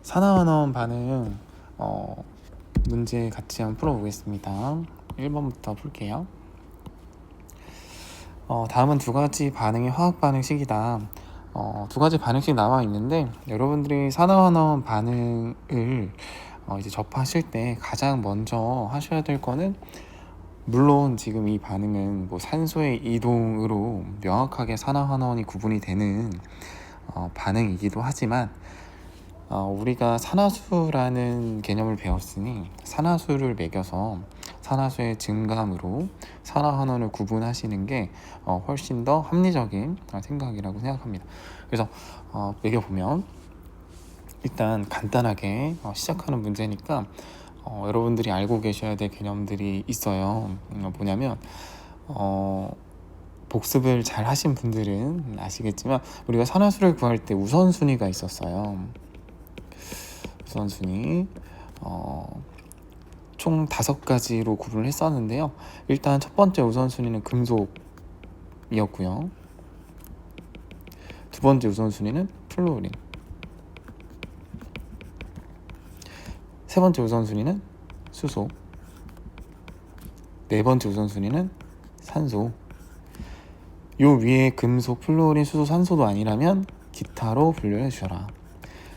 산화환원 반응 문제 같이 한번 풀어보겠습니다. 1번부터 풀게요. 다음은 두 가지 반응의 화학 반응식이다. 두 가지 반응식 나와 있는데 여러분들이 산화환원 반응을 이제 접하실 때 가장 먼저 하셔야 될 거는, 물론 지금 이 반응은 뭐 산소의 이동으로 명확하게 산화환원이 구분이 되는 반응이기도 하지만, 우리가 산화수라는 개념을 배웠으니 산화수를 매겨서 산화수의 증감으로 산화환원을 구분하시는 게 훨씬 더 합리적인 생각이라고 생각합니다. 그래서 매겨보면 일단 간단하게 시작하는 문제니까 여러분들이 알고 계셔야 될 개념들이 있어요. 뭐냐면 복습을 잘 하신 분들은 아시겠지만 우리가 산화수를 구할 때 우선순위가 있었어요. 우선순위 총 5가지로 구분을 했었는데요. 일단 첫 번째 우선순위는 금속이었고요. 두 번째 우선순위는 플루오린, 세 번째 우선순위는 수소, 네 번째 우선순위는 산소. 요 위에 금속, 플루오린, 수소, 산소도 아니라면 기타로 분류해 주셔라.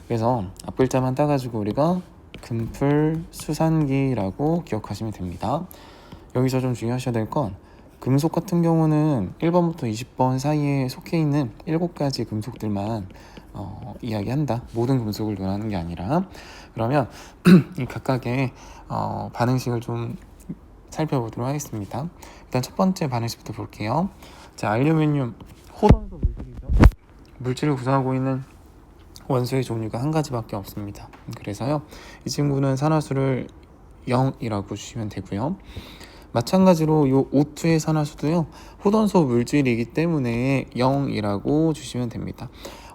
그래서 앞글자만 따가지고 우리가 금플수산기라고 기억하시면 됩니다. 여기서 좀 주의하셔야 될 건, 금속 같은 경우는 1번부터 20번 사이에 속해 있는 7가지 금속들만 이야기한다. 모든 금속을 논하는 게 아니라. 그러면 이 각각의 반응식을 좀 살펴보도록 하겠습니다. 일단 첫 번째 반응식부터 볼게요. 자, 알루미늄 호던소 물질이죠. 물질을 구성하고 있는 원소의 종류가 한 가지밖에 없습니다. 그래서요, 이 친구는 산화수를 0이라고 주시면 되고요. 마찬가지로 이 O2의 산화수도요, 호던소 물질이기 때문에 0이라고 주시면 됩니다.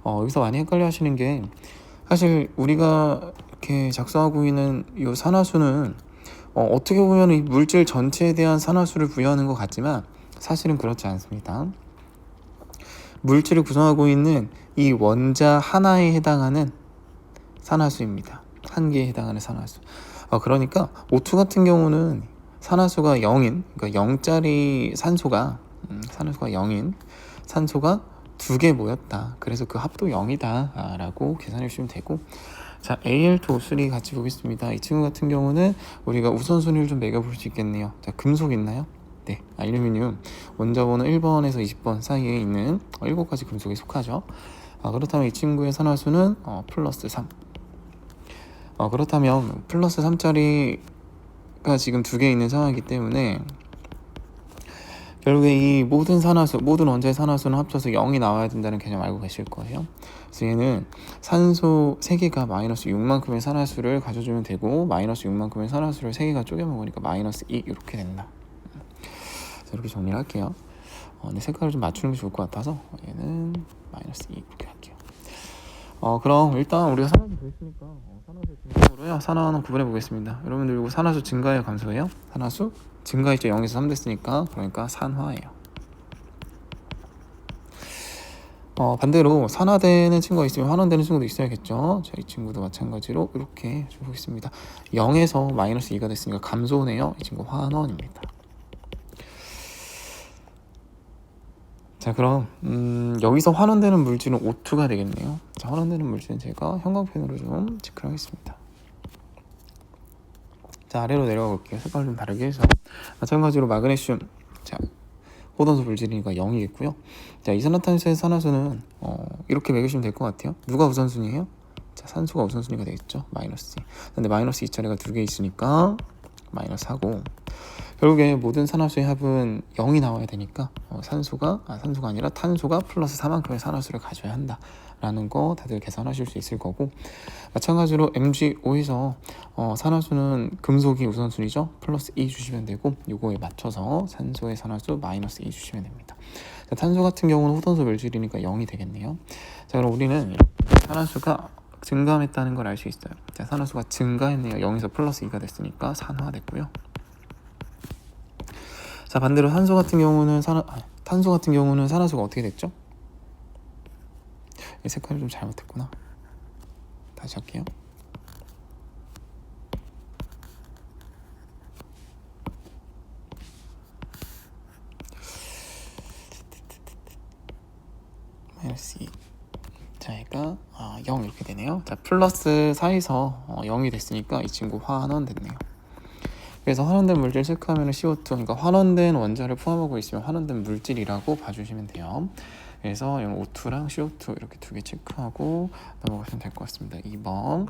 여기서 많이 헷갈려 하시는 게, 사실 우리가 이렇게 작성하고 있는 이 산화수는 어떻게 보면 이 물질 전체에 대한 산화수를 부여하는 것 같지만 사실은 그렇지 않습니다. 물질을 구성하고 있는 이 원자 하나에 해당하는 산화수입니다. 한 개에 해당하는 산화수. 그러니까 O2 같은 경우는 산화수가 0인, 그러니까 0짜리 산소가 산화수가 0인 산소가 2개 모였다. 그래서 그 합도 0이다 라고 계산해 주시면 되고, 자, Al2O3 같이 보겠습니다. 이 친구 같은 경우는 우리가 우선순위를 좀 매겨볼 수 있겠네요. 자, 금속 있나요? 네, 알루미늄 원자번호 1번에서 20번 사이에 있는 7가지 금속에 속하죠. 그렇다면 이 친구의 산화수는 플러스 3. 그렇다면 플러스 3짜리가 지금 2개 있는 상황이기 때문에 결국에 이 모든 산화수, 모든 원자의 산화수는 합쳐서 0이 나와야 된다는 개념 알고 계실 거예요. 그래서 얘는 산소 3개가 마이너스 6만큼의 산화수를 가져주면 되고, 마이너스 6만큼의 산화수를 3개가 쪼개 먹으니까 마이너스 2 이렇게 된다. 자, 이렇게 정리를 할게요. 근데 색깔을 좀 맞추는 게 좋을 것 같아서 얘는 마이너스 2 이렇게 할게요. 그럼 일단 우리가 산화수 구했으니까 산화수 증가로요, 산화는 구분해 보겠습니다. 여러분들 이거 산화수 증가예요, 감소예요? 산화수 증가했죠. 0에서 3 됐으니까. 그러니까 산화예요. 반대로 산화되는 친구가 있으면 환원되는 친구도 있어야겠죠. 자, 이 친구도 마찬가지로 이렇게 좀 보겠습니다. 0에서 마이너스 2가 됐으니까 감소네요. 이 친구 환원입니다. 자, 그럼 여기서 환원되는 물질은 O2가 되겠네요. 자, 환원되는 물질은 제가 형광펜으로 좀 체크를 하겠습니다. 자, 아래로 내려가 볼게요. 색깔 좀 다르게 해서. 마찬가지로 마그네슘, 자, 호던소 물질이니까 0이겠고요. 자, 이산화탄소의 산화수는 이렇게 매기시면 될 것 같아요. 누가 우선순위예요? 자, 산소가 우선순위가 되겠죠. 마이너스 2. 근데 마이너스 2짜리가 2개 있으니까 마이너스 하고, 결국에 모든 산화수의 합은 0이 나와야 되니까 산소가 아니라 탄소가 플러스 4만큼의 산화수를 가져야 한다 라는 거 다들 계산하실 수 있을 거고, 마찬가지로 MgO에서 산화수는 금속이 우선순위죠. 플러스 2 주시면 되고, 요거에 맞춰서 산소의 산화수 마이너스 2 주시면 됩니다. 자, 탄소 같은 경우는 호던소 물질이니까 0이 되겠네요. 자, 그럼 우리는 산화수가 증가했다는 걸 알 수 있어요. 자, 산화수가 증가했네요. 0에서 플러스 2가 됐으니까 산화됐고요. 자, 반대로 탄소 같은 경우는 산화수가 어떻게 됐죠? 이 색깔을 좀 잘못했구나. 다시 할게요. 0 이렇게 되네요. 자, 플러스 4에서 0이 됐으니까 이 친구 환원 됐네요. 그래서 환원된 물질 체크하면 CO2, 그러니까 환원된 원자를 포함하고 있으면 환원된 물질이라고 봐주시면 돼요. 그래서 O2랑 CO2 이렇게 두 개 체크하고 넘어가시면 될 것 같습니다. 2번.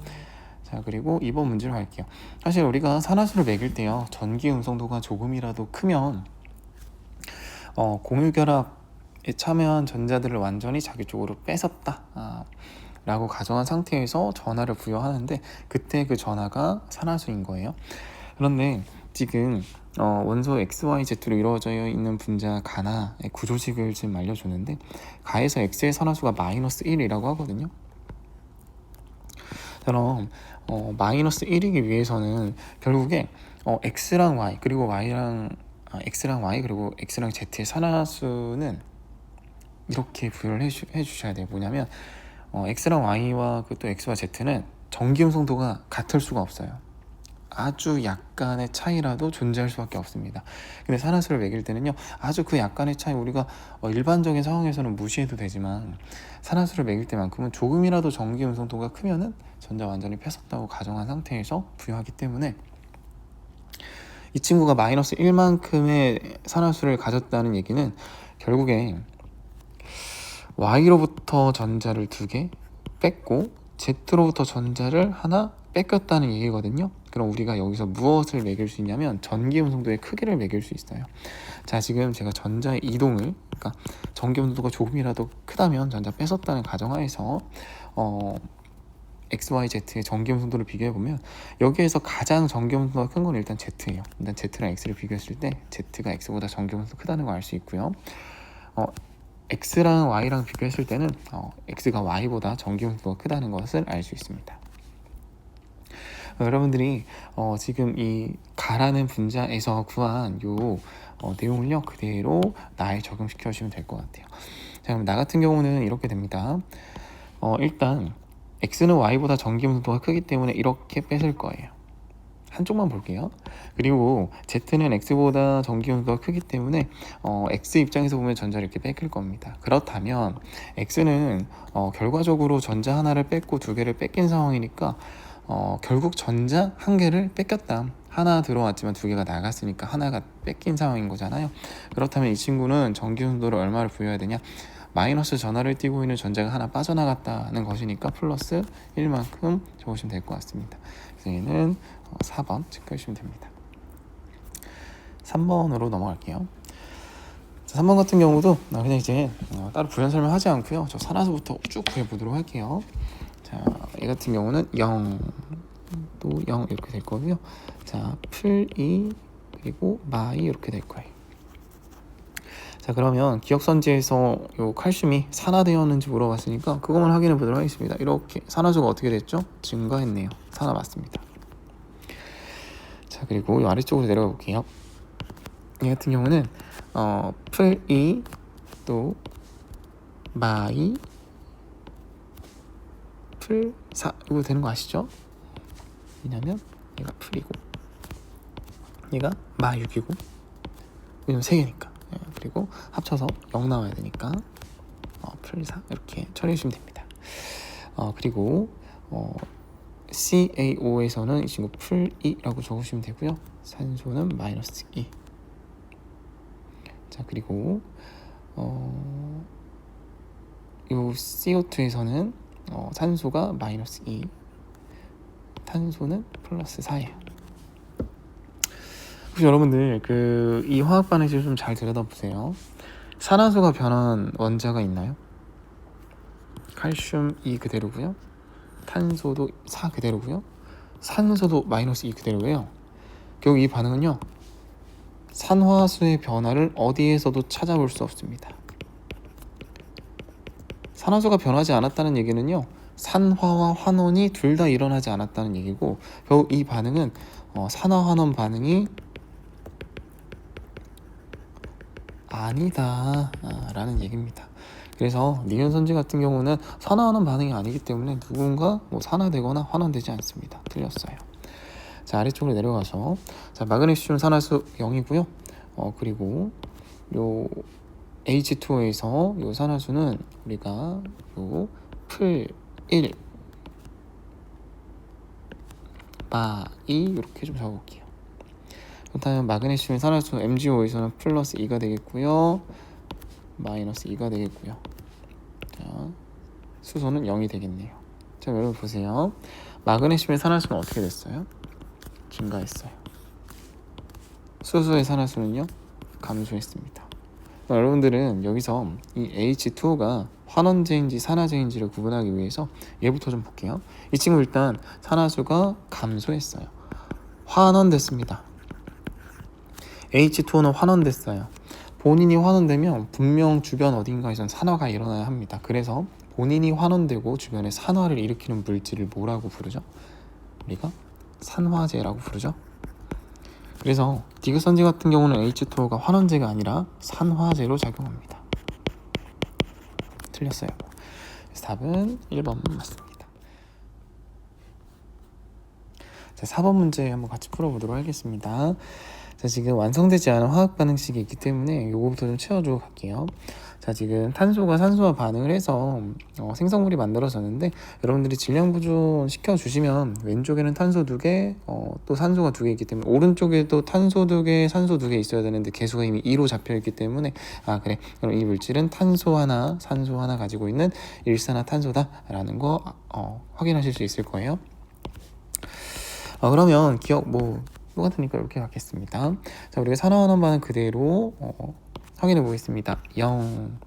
자, 그리고 2번 문제로 갈게요. 사실 우리가 산화수를 매길 때요, 전기 음성도가 조금이라도 크면 공유결합에 참여한 전자들을 완전히 자기 쪽으로 뺏었다 라고 가정한 상태에서 전하를 부여하는데, 그때 그 전하가 산화수인 거예요. 그런데 지금 원소 XYZ로 이루어져 있는 분자 가나의 구조식을 지금 알려줬는데, 가에서 X의 산화수가 마이너스 1이라고 하거든요. 그럼 마이너스 1이기 위해서는 결국에 X랑 Y 그리고 X랑 Y 그리고 X랑 Z의 산화수는 이렇게 부여를 해주셔야 돼요. 뭐냐면 X랑 Y와 또 X와 Z는 전기 음성도가 같을 수가 없어요. 아주 약간의 차이라도 존재할 수밖에 없습니다. 근데 산화수를 매길 때는요, 아주 그 약간의 차이, 우리가 일반적인 상황에서는 무시해도 되지만 산화수를 매길 때만큼은 조금이라도 전기 음성도가 크면은 전자 완전히 뺏었다고 가정한 상태에서 부여하기 때문에 이 친구가 마이너스 1만큼의 산화수를 가졌다는 얘기는 결국에 Y로부터 전자를 2개 뺐고 Z로부터 전자를 하나 뺏겼다는 얘기거든요. 그럼 우리가 여기서 무엇을 매길 수 있냐면 전기 음성도의 크기를 매길 수 있어요. 자, 지금 제가 전자의 이동을, 그러니까 전기 음성도가 조금이라도 크다면 전자 뺏었다는 가정하에서 XYZ의 전기 음성도를 비교해보면 여기에서 가장 전기 음성도가 큰 건 일단 Z예요. 일단 Z랑 X를 비교했을 때 Z가 X보다 전기 음성도가 크다는 걸 알 수 있고요. X랑 Y랑 비교했을 때는 X가 Y보다 전기 음성도가 크다는 것을 알 수 있습니다. 여러분들이 지금 이 가라는 분자에서 구한 요 내용을요 그대로 나에 적용시켜 주시면 될 것 같아요. 자, 그럼 나 같은 경우는 이렇게 됩니다. 일단 X는 Y보다 전기 음성도가 크기 때문에 이렇게 뺏을 거예요. 한쪽만 볼게요. 그리고 Z는 X보다 전기 음성도가 크기 때문에 X 입장에서 보면 전자를 이렇게 뺏길 겁니다. 그렇다면 X는 결과적으로 전자 하나를 뺏고 2개를 뺏긴 상황이니까 결국 전자 1개를 뺏겼다. 하나 들어왔지만 2개가 나갔으니까 하나가 뺏긴 상황인 거잖아요. 그렇다면 이 친구는 전기 음성도를 얼마를 부여해야 되냐? 마이너스 전하를 띠고 있는 전자가 하나 빠져나갔다는 것이니까 플러스 1만큼 적으시면 될 것 같습니다. 그래서 얘는 4번 체크해 주시면 됩니다. 3번으로 넘어갈게요. 자, 3번 같은 경우도 그냥 이제 따로 부연 설명하지 않고요, 저 산화수부터 쭉 구해보도록 할게요. 자, 얘 같은 경우는 0, 또 0 이렇게 될 거고요. 자, 풀2 그리고 마이 이렇게 될 거예요. 자, 그러면 기억선지에서 요 칼슘이 산화되었는지 물어봤으니까 그것만 확인해 보도록 하겠습니다. 이렇게 산화수가 어떻게 됐죠? 증가했네요. 산화 맞습니다. 자, 그리고 요 아래쪽으로 내려가 볼게요. 이 같은 경우는 풀2 또 마이 풀4 이거 되는 거 아시죠? 왜냐면 얘가 풀이고 얘가 마6이고 왜냐면 3개니까. 그리고 합쳐서 0 나와야 되니까 풀4 이렇게 처리해 주시면 됩니다. 그리고 CaO에서는 이 친구 풀2라고 적으시면 되고요. 산소는 마이너스 2. 자, 그리고 요 CO2에서는 산소가 마이너스 2, 탄소는 플러스 4예요. 혹시 여러분들 이 화학 반응식을 좀 잘 들여다보세요. 산화수가 변한 원자가 있나요? 칼슘 2 그대로고요. 탄소도 4 그대로고요. 산소도 마이너스 2 그대로예요. 결국 이 반응은요, 산화수의 변화를 어디에서도 찾아볼 수 없습니다. 산화수가 변하지 않았다는 얘기는요, 산화와 환원이 둘 다 일어나지 않았다는 얘기고, 결국 이 반응은 산화환원 반응이 아니다 라는 얘기입니다. 그래서 니은선지 같은 경우는 산화환원 반응이 아니기 때문에 누군가 산화되거나 환원되지 않습니다. 틀렸어요. 자, 아래쪽으로 내려가서, 자, 마그네슘 산화수 0이고요. 그리고 요 H2O에서 요 산화수는 우리가 요 풀 1 마, 이 이렇게 좀 적어볼게요. 그렇다면 마그네슘의 산화수 MgO에서는 플러스 2가 되겠고요. 마이너스 2가 되겠고요. 자, 수소는 0이 되겠네요. 자, 여러분 보세요. 마그네슘의 산화수는 어떻게 됐어요? 증가했어요. 수소의 산화수는요? 감소했습니다. 여러분들은 여기서 이 H2O가 환원제인지 산화제인지를 구분하기 위해서 얘부터 좀 볼게요. 이 친구 일단 산화수가 감소했어요. 환원됐습니다. H2O는 환원됐어요. 본인이 환원되면 분명 주변 어딘가에선 산화가 일어나야 합니다. 그래서 본인이 환원되고 주변에 산화를 일으키는 물질을 뭐라고 부르죠? 우리가 산화제라고 부르죠. 그래서 디귿선지 같은 경우는 H2O가 환원제가 아니라 산화제로 작용합니다. 틀렸어요. 그래서 답은 1번 맞습니다. 자, 4번 문제 한번 같이 풀어보도록 하겠습니다. 자, 지금 완성되지 않은 화학 반응식이 있기 때문에 요거부터 좀 채워주고 갈게요. 자, 지금 탄소가 산소와 반응을 해서 생성물이 만들어졌는데 여러분들이 질량 보존 시켜주시면 왼쪽에는 탄소 2개, 또 산소가 2개 있기 때문에 오른쪽에도 탄소 2개, 산소 2개 있어야 되는데 개수가 이미 2로 잡혀있기 때문에 그래, 그럼 이 물질은 탄소 하나, 산소 하나 가지고 있는 일산화탄소다 라는 거 확인하실 수 있을 거예요. 그러면 기억 똑같으니까 이렇게 갖겠습니다. 자, 우리가 산화환원반은 그대로 확인해 보겠습니다. 0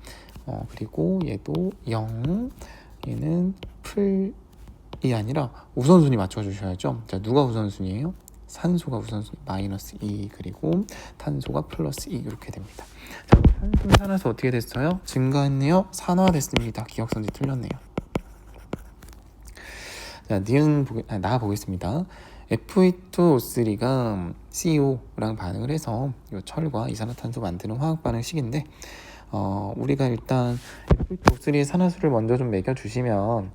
그리고 얘도 0 얘는 풀이 아니라 우선순위 맞춰주셔야죠. 자, 누가 우선순위예요? 산소가 우선순위 마이너스 2 그리고 탄소가 플러스 2 이렇게 됩니다. 자, 탄소의 산화수 어떻게 됐어요? 증가했네요. 산화됐습니다. 기억선지 틀렸네요. 자, 니은 나 보겠습니다. Fe2O3가 CO랑 반응을 해서 이 철과 이산화탄소 만드는 화학 반응식인데 우리가 일단 Fe2O3의 산화수를 먼저 좀 매겨주시면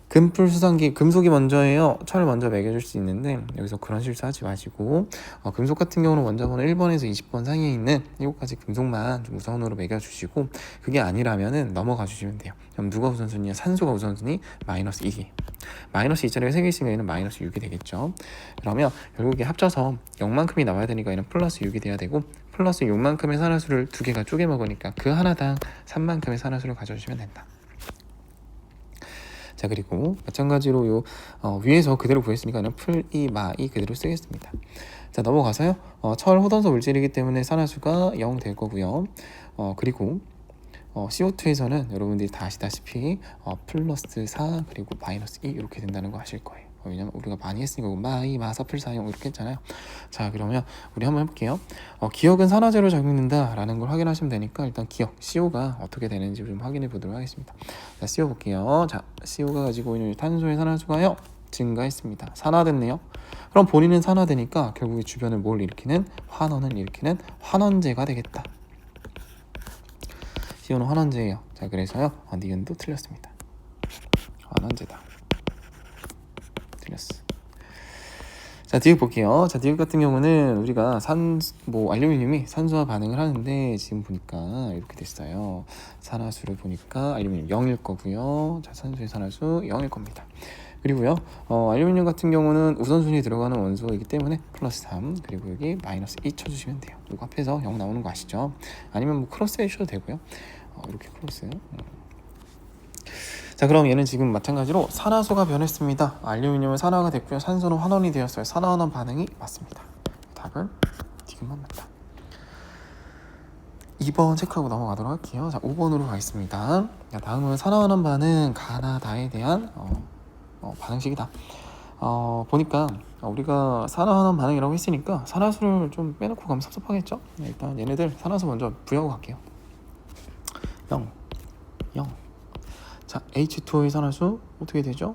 금풀수산기 금속이 먼저예요. 철을 먼저 매겨줄 수 있는데 여기서 그런 실수하지 마시고 금속 같은 경우는 원자번호 1번에서 20번 사이에 있는 7가지 금속만 좀 우선으로 매겨주시고 그게 아니라면은 넘어가 주시면 돼요. 그럼 누가 우선순위야? 산소가 우선순위 마이너스 2개. 마이너스 2자리가 3개 있으면 얘는 마이너스 6이 되겠죠. 그러면 결국에 합쳐서 0만큼이 나와야 되니까 얘는 플러스 6이 돼야 되고 플러스 6만큼의 산화수를 2개가 쪼개 먹으니까 그 하나당 3만큼의 산화수를 가져주시면 된다. 자, 그리고 마찬가지로 위에서 그대로 구했으니까 풀이 마이 그대로 쓰겠습니다. 자, 넘어가서요. 철 호단소 물질이기 때문에 산화수가 0 될 거고요. 그리고 CO2에서는 여러분들이 다 아시다시피 플러스 4 그리고 마이너스 2 이렇게 된다는 거 아실 거예요. 왜냐면 우리가 많이 했으니까 마이, 마사풀 사용 이렇게 했잖아요. 자, 그러면 우리 한번 해볼게요. 기억은 산화제로 작용된다 라는 걸 확인하시면 되니까 일단 기억 CO가 어떻게 되는지 좀 확인해 보도록 하겠습니다. 자, CO 볼게요. 자, CO가 가지고 있는 탄소의 산화수가요 증가했습니다. 산화됐네요. 그럼 본인은 산화되니까 결국에 주변을 뭘 일으키는 환원을 일으키는 환원제가 되겠다. CO는 환원제예요. 자, 그래서요 니은도 틀렸습니다. 환원제다. 틀렸어. 자, 디귿 볼게요. 자, 디귿 같은 경우는 우리가 알루미늄이 산소와 반응을 하는데 지금 보니까 이렇게 됐어요. 산화수를 보니까 알루미늄 0일 거고요. 자, 산소의 산화수 0일 겁니다. 그리고요, 알루미늄 같은 경우는 우선순위에 들어가는 원소이기 때문에 플러스 3 그리고 여기 마이너스 2 쳐주시면 돼요. 이거 앞에서 0 나오는 거 아시죠? 아니면 크로스 해주셔도 되고요. 이렇게 크로스. 자, 그럼 얘는 지금 마찬가지로 산화수가 변했습니다. 알루미늄은 산화가 됐고요. 산소는 환원이 되었어요. 산화환원 반응이 맞습니다. 답은 디귿만 맞다. 2번 체크하고 넘어가도록 할게요. 자, 5번으로 가겠습니다. 자, 다음은 산화환원 반응 가나다에 대한 반응식이다. 보니까 우리가 산화환원 반응이라고 했으니까 산화수를 좀 빼놓고 가면 섭섭하겠죠? 일단 얘네들 산화수 먼저 부여하고 갈게요. 0 자, H2O의 산화수 어떻게 되죠?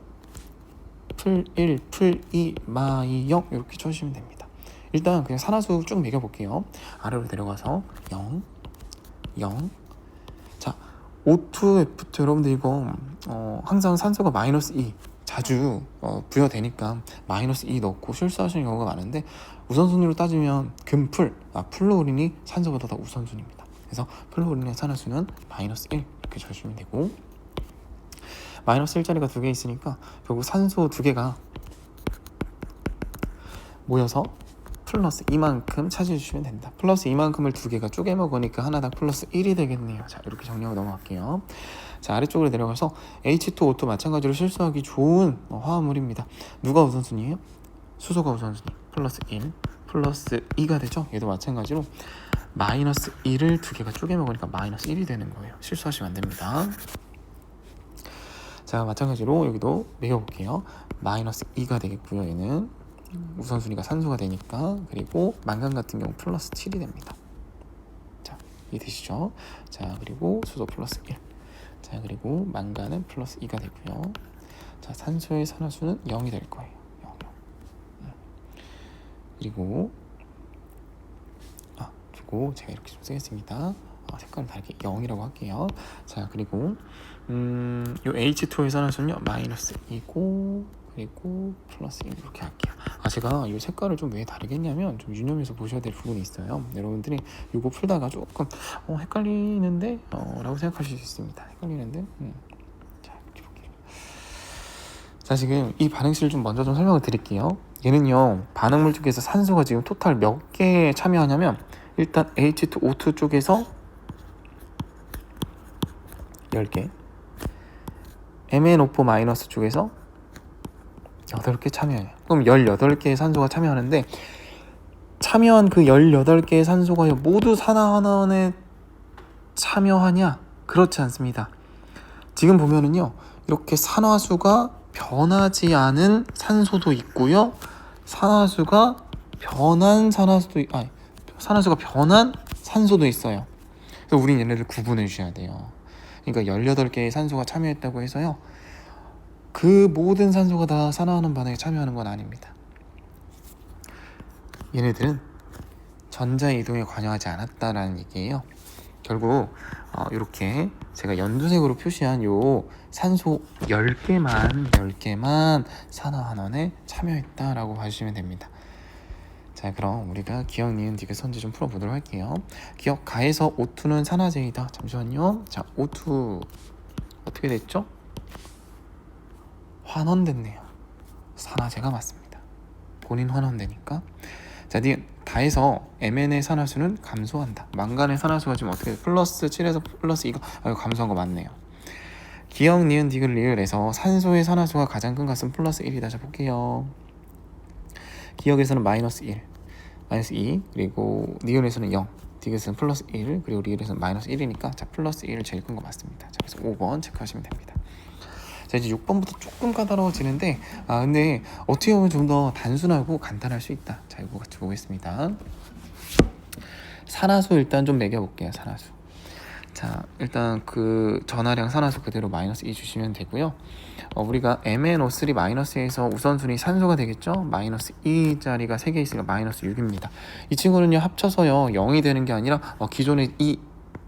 풀 1, 풀 2, 마이 0 이렇게 쳐주시면 됩니다. 일단 그냥 산화수 쭉 매겨볼게요. 아래로 내려가서 0 자, O2, F2 여러분들 이거 항상 산소가 마이너스 2 자주 부여되니까 마이너스 2 넣고 실수하시는 경우가 많은데 우선순위로 따지면 플로린이 산소보다 더 우선순위입니다. 그래서 플로린의 산화수는 마이너스 1 이렇게 쳐주시면 되고 마이너스 1자리가 2개 있으니까 결국 산소 2개가 모여서 플러스 이만큼 차지해주시면 된다. 플러스 이만큼을 두 개가 쪼개 먹으니까 하나당 플러스 1이 되겠네요. 자, 이렇게 정리하고 넘어갈게요. 자, 아래쪽으로 내려가서 H2O2 마찬가지로 실수하기 좋은 화합물입니다. 누가 우선순위예요? 수소가 우선순위. 플러스 1, 플러스 2가 되죠. 얘도 마찬가지로 마이너스 1을 두 개가 쪼개 먹으니까 마이너스 1이 되는 거예요. 실수하시면 안 됩니다. 자, 마찬가지로 여기도 매겨볼게요. 마이너스 2가 되겠고요. 얘는 우선순위가 산소가 되니까. 그리고 망간 같은 경우 플러스 7이 됩니다. 자, 이해되시죠? 자, 그리고 수소 플러스 1. 자, 그리고 망간은 플러스 2가 되고요. 자, 산소의 산화수는 0이 될 거예요. 0. 그리고 두고 제가 이렇게 좀 쓰겠습니다. 색깔을 다르게 0이라고 할게요. 자, 그리고 요 H2O의 산화수는요 마이너스 2고 그리고 플러스 1 이렇게 할게요. 제가 이 색깔을 좀 왜 다르게 했냐면 좀 유념해서 보셔야 될 부분이 있어요. 여러분들이 이거 풀다가 조금 헷갈리는데 라고 생각하실 수 있습니다. 헷갈리는데 자, 이렇게 볼게요. 자, 지금 이 반응식을 좀 먼저 좀 설명을 드릴게요. 얘는요 반응물 쪽에서 산소가 지금 토탈 몇 개 참여하냐면 일단 H2O2 쪽에서 10개, MnO4- 쪽에서 8개 참여해요. 그럼 18개의 산소가 참여하는데 참여한 그 18개의 산소가 모두 산화환원에 참여하냐? 그렇지 않습니다. 지금 보면은요 이렇게 산화수가 변하지 않은 산소도 있고요, 산화수가 변한 산화수가 변한 산소도 있어요. 그래서 우린 얘네를 구분해 주셔야 돼요. 그러니까 18개의 산소가 참여했다고 해서요 그 모든 산소가 다 산화하는 반응에 참여하는 건 아닙니다. 얘네들은 전자 이동에 관여하지 않았다라는 얘기예요. 결국 이렇게 제가 연두색으로 표시한 요 산소 10개만 산화환원에 참여했다라고 봐주시면 됩니다. 자, 그럼 우리가 기억, 니은, 디귿 선지 좀 풀어보도록 할게요. 기억, 가에서 O2는 산화제이다. 잠시만요. 자, O2 어떻게 됐죠? 환원됐네요. 산화제가 맞습니다. 본인 환원되니까. 자, 니은, 다에서 Mn의 산화수는 감소한다. 망간의 산화수가 지금 어떻게 돼? 플러스 7에서 플러스 2가 감소한 거 맞네요. 기억, 니은, 디귿, 리을에서 산소의 산화수가 가장 큰 값은 플러스 1이다. 자, 볼게요. 기억에서는 마이너스 1, 마이너스 2, 그리고 니은에서는 0, 디귿은 플러스 1, 그리고 리을에서는 마이너스 1이니까 자, 플러스 1을 제일 큰 거 맞습니다. 자, 그래서 5번 체크하시면 됩니다. 자, 이제 6번부터 조금 까다로워지는데 근데 어떻게 보면 좀 더 단순하고 간단할 수 있다. 자, 이거 같이 보겠습니다. 산화수 일단 좀 매겨볼게요. 산화수. 자, 일단 그 전하량 산화수 그대로 마이너스 2 주시면 되고요. 우리가 MnO3 마이너스에서 우선순위 산소가 되겠죠. 마이너스 2짜리가 3개 있으니까 마이너스 6입니다. 이 친구는요 합쳐서요 0이 되는 게 아니라 기존에 이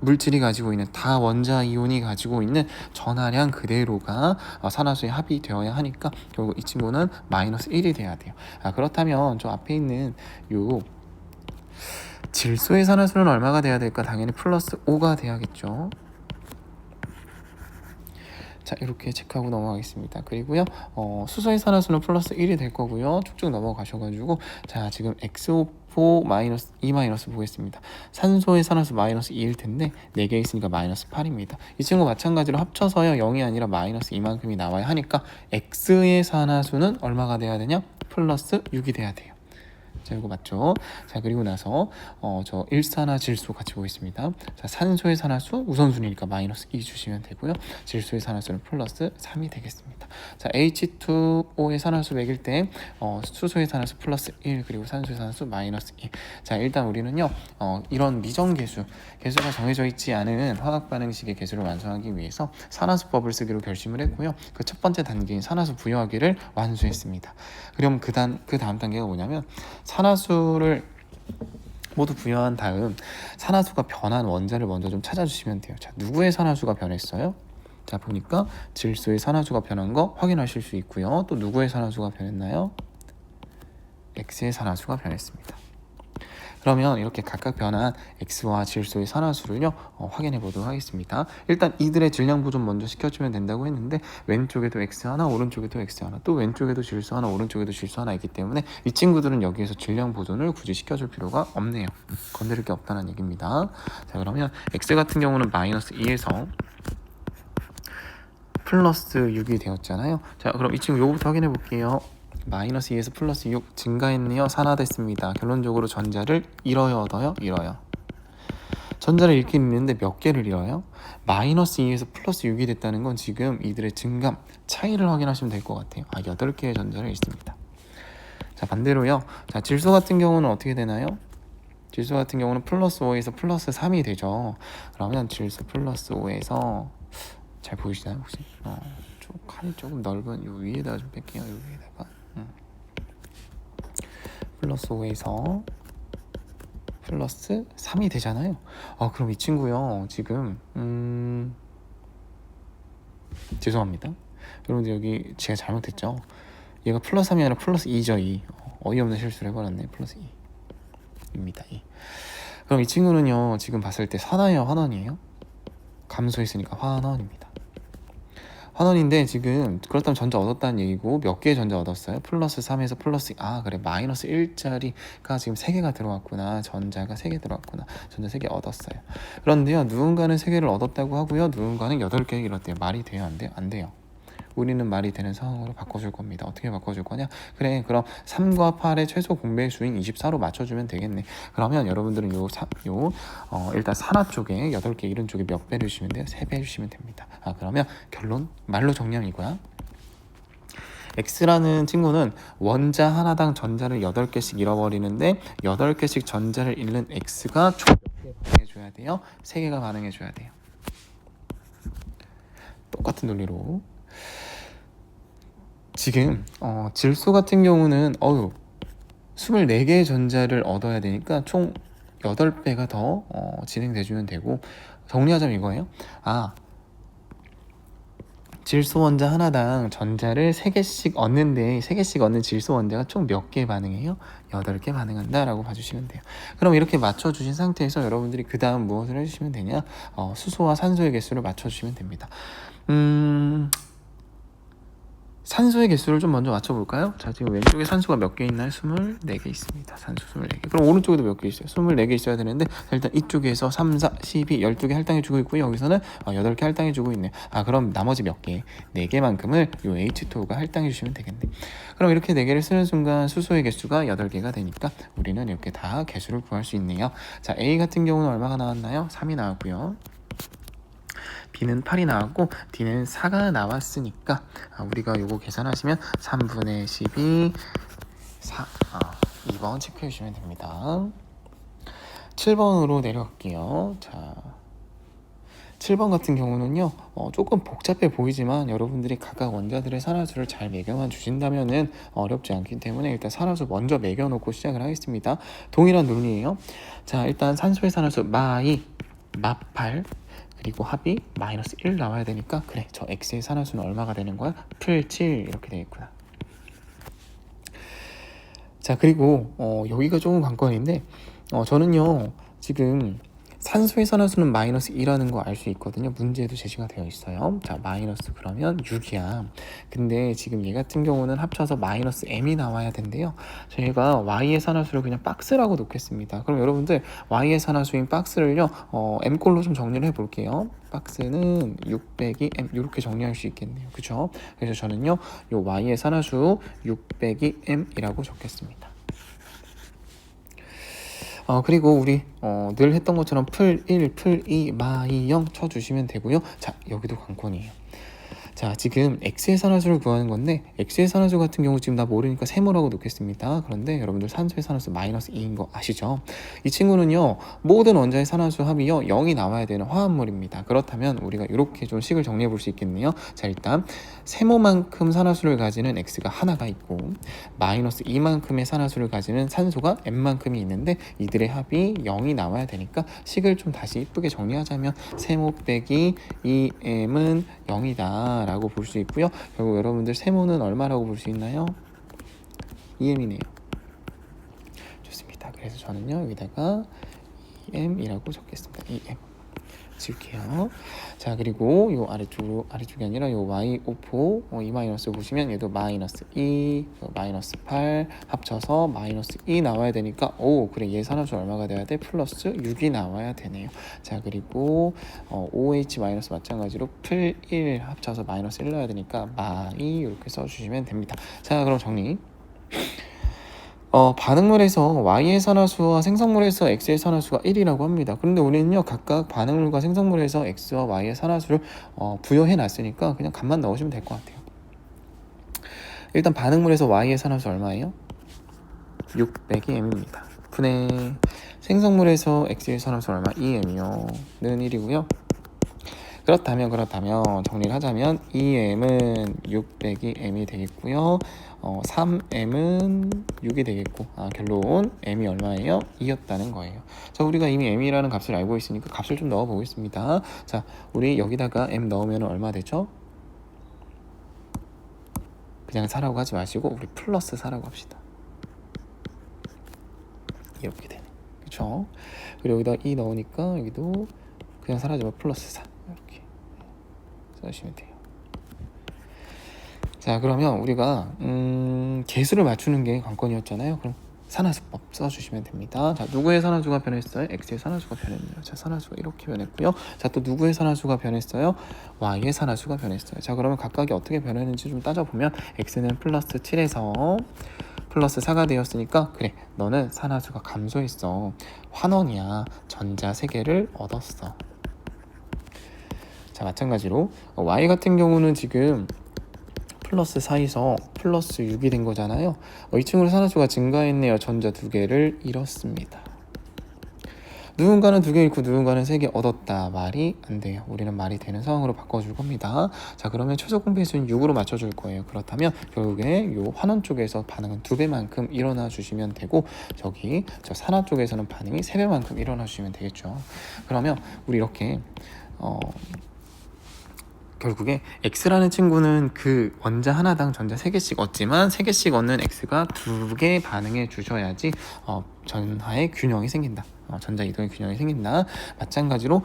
물질이 가지고 있는 다 원자 이온이 가지고 있는 전하량 그대로가 산화수에 합이 되어야 하니까 결국 이 친구는 마이너스 1이 돼야 돼요. 그렇다면 저 앞에 있는 요 질소의 산화수는 얼마가 돼야 될까? 당연히 플러스 5가 돼야겠죠. 자, 이렇게 체크하고 넘어가겠습니다. 그리고요 수소의 산화수는 플러스 1이 될 거고요. 쭉쭉 넘어가셔가지고 자, 지금 XO4 마이너스 2 마이너스 보겠습니다. 산소의 산화수 마이너스 2일 텐데 4개 있으니까 마이너스 8입니다. 이 친구 마찬가지로 합쳐서요 0이 아니라 마이너스 2만큼이 나와야 하니까 X의 산화수는 얼마가 돼야 되냐? 플러스 6이 돼야 돼요. 자, 이거 맞죠? 자, 그리고 나서 저 일산화질소 같이 보겠습니다. 자, 산소의 산화수 우선순위니까 마이너스 2 주시면 되고요. 질소의 산화수는 플러스 3이 되겠습니다. 자, H2O의 산화수 매길 때 수소의 산화수 플러스 1 그리고 산소의 산화수 마이너스 2. 자, 일단 우리는요 이런 미정 개수가 정해져 있지 않은 화학 반응식의 개수를 완성하기 위해서 산화수법을 쓰기로 결심을 했고요. 그 첫 번째 단계인 산화수 부여하기를 완수했습니다. 그럼 그 다음 단계가 뭐냐면 산화수를 모두 부여한 다음 산화수가 변한 원자를 먼저 좀 찾아주시면 돼요. 자, 누구의 산화수가 변했어요? 자, 보니까 질소의 산화수가 변한 거 확인하실 수 있고요. 또 누구의 산화수가 변했나요? X의 산화수가 변했습니다. 그러면 이렇게 각각 변한 X와 질소의 산화수를요 확인해 보도록 하겠습니다. 일단 이들의 질량 보존 먼저 시켜주면 된다고 했는데 왼쪽에도 X 하나, 오른쪽에도 X 하나, 또 왼쪽에도 질소 하나, 오른쪽에도 질소 하나 있기 때문에 이 친구들은 여기에서 질량 보존을 굳이 시켜줄 필요가 없네요. 건드릴 게 없다는 얘기입니다. 자, 그러면 X 같은 경우는 마이너스 2에서 플러스 6이 되었잖아요. 자, 그럼 이 친구 요거부터 확인해 볼게요. 마이너스 2에서 플러스 6 증가했네요. 산화됐습니다. 결론적으로 전자를 잃어요, 얻어요? 잃어요. 전자를 잃긴 잃는데 몇 개를 잃어요? 마이너스 2에서 플러스 6이 됐다는 건 지금 이들의 증감 차이를 확인하시면 될 것 같아요. 8개의 전자를 잃습니다. 자, 반대로요. 자, 질소 같은 경우는 어떻게 되나요? 질소 같은 경우는 플러스 5에서 플러스 3이 되죠. 그러면 질소 플러스 5에서 잘 보이시나요 혹시? 좀 칸이 조금 넓은 요 위에다가 좀 뺄게요. 요 위에다가 플러스 5에서 플러스 3이 되잖아요. 그럼 이 친구요 지금 죄송합니다. 여러분들 여기 제가 잘못했죠. 얘가 플러스 3이 아니라 플러스 2죠. 2. 어이없는 실수를 해버렸네. 플러스 2입니다. 2. 그럼 이 친구는요 지금 봤을 때 산화예요, 환원이에요? 감소했으니까 환원입니다. 환원인데 지금 그렇다면 전자 얻었다는 얘기고 몇 개의 전자 얻었어요? 플러스 3에서 플러스 그래 마이너스 1짜리가 지금 3개가 들어왔구나. 전자가 3개 들어왔구나. 전자 3개 얻었어요. 그런데요 누군가는 3개를 얻었다고 하고요 누군가는 8개를 잃었대요. 말이 돼요? 안 돼요? 안 돼요. 우리는 말이 되는 상황으로 바꿔줄 겁니다. 어떻게 바꿔줄 거냐? 그래 그럼 3과 8의 최소 공배의 수인 24로 맞춰주면 되겠네. 그러면 여러분들은 일단 산화 쪽에 8개 이런 쪽에 몇 배를 주시면 돼요? 3배 해주시면 됩니다. 그러면 결론 말로 정리하면 이거야. X라는 친구는 원자 하나당 전자를 8개씩 잃어버리는데 8개씩 전자를 잃는 X가 총 몇 개 반응해줘야 돼요? 3개가 반응해줘야 돼요. 똑같은 논리로 지금 질소 같은 경우는 24개의 전자를 얻어야 되니까 총 8배가 더 진행돼주면 되고 정리하자면 이거예요. 질소 원자 하나당 전자를 3개씩 얻는데 3개씩 얻는 질소 원자가 총 몇 개 반응해요? 8개 반응한다 라고 봐주시면 돼요. 그럼 이렇게 맞춰주신 상태에서 여러분들이 그 다음 무엇을 해주시면 되냐? 수소와 산소의 개수를 맞춰주시면 됩니다. 산소의 개수를 좀 먼저 맞춰볼까요? 자, 지금 왼쪽에 산소가 몇 개 있나요? 24개 있습니다. 산소 24개. 그럼 오른쪽에도 몇 개 있어요? 24개 있어야 되는데 일단 이쪽에서 3, 4, 12, 12개 할당해주고 있고요. 여기서는 8개 할당해주고 있네요. 그럼 나머지 몇 개? 4개만큼을 이 H2O가 할당해주시면 되겠네. 그럼 이렇게 4개를 쓰는 순간 수소의 개수가 8개가 되니까 우리는 이렇게 다 개수를 구할 수 있네요. 자, A 같은 경우는 얼마가 나왔나요? 3이 나왔고요. B는 8이 나왔고 D는 4가 나왔으니까 우리가 요거 계산하시면 3분의 12 4 2번 체크해 주시면 됩니다. 7번으로 내려갈게요. 자, 7번 같은 경우는요 조금 복잡해 보이지만 여러분들이 각각 원자들의 산화수를 잘 매겨만 주신다면은 어렵지 않기 때문에 일단 산화수 먼저 매겨놓고 시작을 하겠습니다. 동일한 논리예요. 자, 일단 산소의 산화수 마8 그리고 합이 마이너스 1 나와야 되니까 그래 저 X의 산화수는 얼마가 되는 거야? 풀 7 이렇게 되겠구나. 자, 그리고 여기가 조금 관건인데 저는요 지금 산소의 산화수는 마이너스 2라는 거 알 수 있거든요. 문제에도 제시가 되어 있어요. 자, 마이너스 그러면 6이야. 근데 지금 얘 같은 경우는 합쳐서 마이너스 m이 나와야 된대요. 저희가 y의 산화수를 그냥 박스라고 놓겠습니다. 그럼 여러분들 y의 산화수인 박스를요 m꼴로 좀 정리를 해볼게요. 박스는 6 빼기 m 이렇게 정리할 수 있겠네요. 그쵸? 그래서 저는요 요 y의 산화수 6 빼기 m이라고 적겠습니다. 그리고 우리 늘 했던 것처럼 풀 1, 풀 2, 마이 0 쳐주시면 되고요. 자, 여기도 관건이에요. 자, 지금 X의 산화수를 구하는 건데 X의 산화수 같은 경우 지금 나 모르니까 세모라고 놓겠습니다. 그런데 여러분들 산소의 산화수 마이너스 2인 거 아시죠? 이 친구는요 모든 원자의 산화수 합이요 0이 나와야 되는 화합물입니다. 그렇다면 우리가 이렇게 좀 식을 정리해 볼 수 있겠네요. 자, 일단 세모만큼 산화수를 가지는 X가 하나가 있고 마이너스 2만큼의 산화수를 가지는 산소가 M만큼이 있는데 이들의 합이 0이 나와야 되니까 식을 좀 다시 이쁘게 정리하자면 세모 빼기 2M은 0이다 라고 볼 수 있고요. 결국 여러분들 세모는 얼마라고 볼 수 있나요? 2m이네요. 좋습니다. 그래서 저는요 여기다가 EM이라고 적겠습니다. EM 지울게요. 자, 그리고 요 아래쪽이 아니라 요 y 오포 이 마이너스 보시면 얘도 마이너스 2, 마이너스 8 합쳐서 마이너스 2 나와야 되니까 그래 얘 산화수 얼마가 돼야 돼? 플러스 6이 나와야 되네요. 자, 그리고 OH 마이너스 마찬가지로 플 1 합쳐서 마이너스 1 나와야 되니까 마이 이렇게 써주시면 됩니다. 자, 그럼 정리. 반응물에서 Y의 산화수와 생성물에서 X의 산화수가 1이라고 합니다. 그런데 우리는요 각각 반응물과 생성물에서 X와 Y의 산화수를 부여해 놨으니까 그냥 값만 넣으시면 될 것 같아요. 일단 반응물에서 Y의 산화수 얼마예요? 6 빼기 M입니다. 분의 생성물에서 X의 산화수 얼마? 2M이요. 는 1이고요. 그렇다면 정리를 하자면 2m은 6 빼기 m이 되겠고요. 3m은 6이 되겠고 결론 m이 얼마예요? 2였다는 거예요. 자, 우리가 이미 m이라는 값을 알고 있으니까 값을 좀 넣어 보겠습니다. 자, 우리 여기다가 m 넣으면 얼마 되죠? 그냥 4라고 하지 마시고 우리 플러스 4라고 합시다. 이렇게 되네. 그쵸? 그리고 여기다 2 넣으니까 여기도 그냥 4라지 마 플러스 4 이렇게 써주시면 돼요. 자, 그러면 우리가 개수를 맞추는 게 관건이었잖아요. 그럼 산화수법 써주시면 됩니다. 자, 누구의 산화수가 변했어요? X의 산화수가 변했네요. 자, 산화수가 이렇게 변했고요. 자, 또 누구의 산화수가 변했어요? Y의 산화수가 변했어요. 자, 그러면 각각이 어떻게 변했는지 좀 따져보면 X는 플러스 7에서 플러스 4가 되었으니까 그래, 너는 산화수가 감소했어. 환원이야. 전자 3개를 얻었어. 자, 마찬가지로 Y 같은 경우는 지금 플러스 4에서 플러스 6이 된 거잖아요. 이 친구는 산화수가 증가했네요. 전자 2개를 잃었습니다. 누군가는 2개 잃고 누군가는 3개 얻었다. 말이 안 돼요. 우리는 말이 되는 상황으로 바꿔줄 겁니다. 자, 그러면 최소공 배수는 6으로 맞춰줄 거예요. 그렇다면 결국에 요 환원 쪽에서 반응은 2배만큼 일어나 주시면 되고 저 산화 쪽에서는 반응이 3배만큼 일어나 주시면 되겠죠. 그러면 우리 이렇게 결국에 X라는 친구는 그 원자 하나당 전자 3개씩 얻지만 3개씩 얻는 X가 2개 반응해 주셔야지 전하의 균형이 생긴다. 전자 이동의 균형이 생긴다. 마찬가지로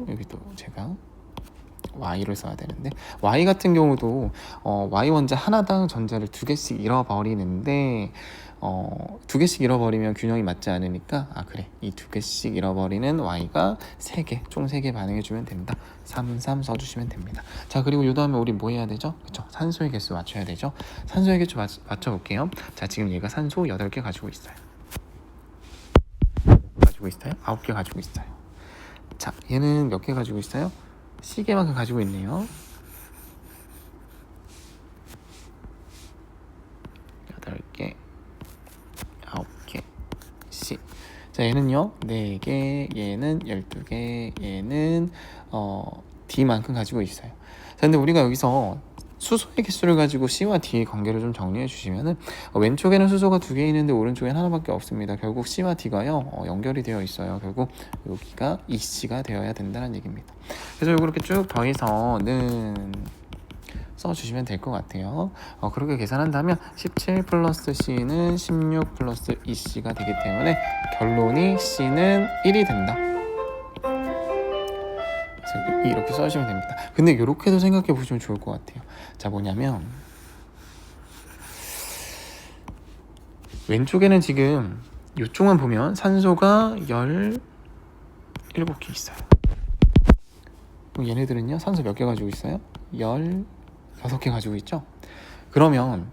여기도 제가 Y를 써야 되는데 Y 같은 경우도 Y 원자 하나당 전자를 2개씩 잃어버리는데 2개씩 잃어버리면 균형이 맞지 않으니까 그래, 이 2개씩 잃어버리는 Y가 3개, 총 3개 반응해주면 됩니다. 3 써주시면 됩니다. 자, 그리고 요 다음에 우리 뭐 해야 되죠? 그쵸, 산소의 개수 맞춰야 되죠. 산소의 개수 맞춰볼게요. 자, 지금 얘가 산소 8개 가지고 있어요. 9개 가지고 있어요. 자, 얘는 몇 개 가지고 있어요? C개만큼 가지고 있네요. 8개, 9개, C. 자, 얘는요 4개, 얘는 12개, 얘는 D만큼 가지고 있어요. 자, 근데 우리가 여기서 수소의 개수를 가지고 C와 D의 관계를 좀 정리해 주시면은 왼쪽에는 수소가 2개 있는데 오른쪽엔 하나밖에 없습니다. 결국 C와 D가요 연결이 되어 있어요. 결국 여기가 EC가 되어야 된다는 얘기입니다. 그래서 이렇게 쭉 더해서는 써주시면 될 것 같아요. 그렇게 계산한다면 17 플러스 C는 16 플러스 EC가 되기 때문에 결론이 C는 1이 된다. 이렇게 써주시면 됩니다. 근데 이렇게도 생각해 보시면 좋을 것 같아요. 자, 뭐냐면 왼쪽에는 지금 이쪽만 보면 산소가 17개 있어요. 그럼 얘네들은요 산소 몇 개 가지고 있어요? 16개 가지고 있죠. 그러면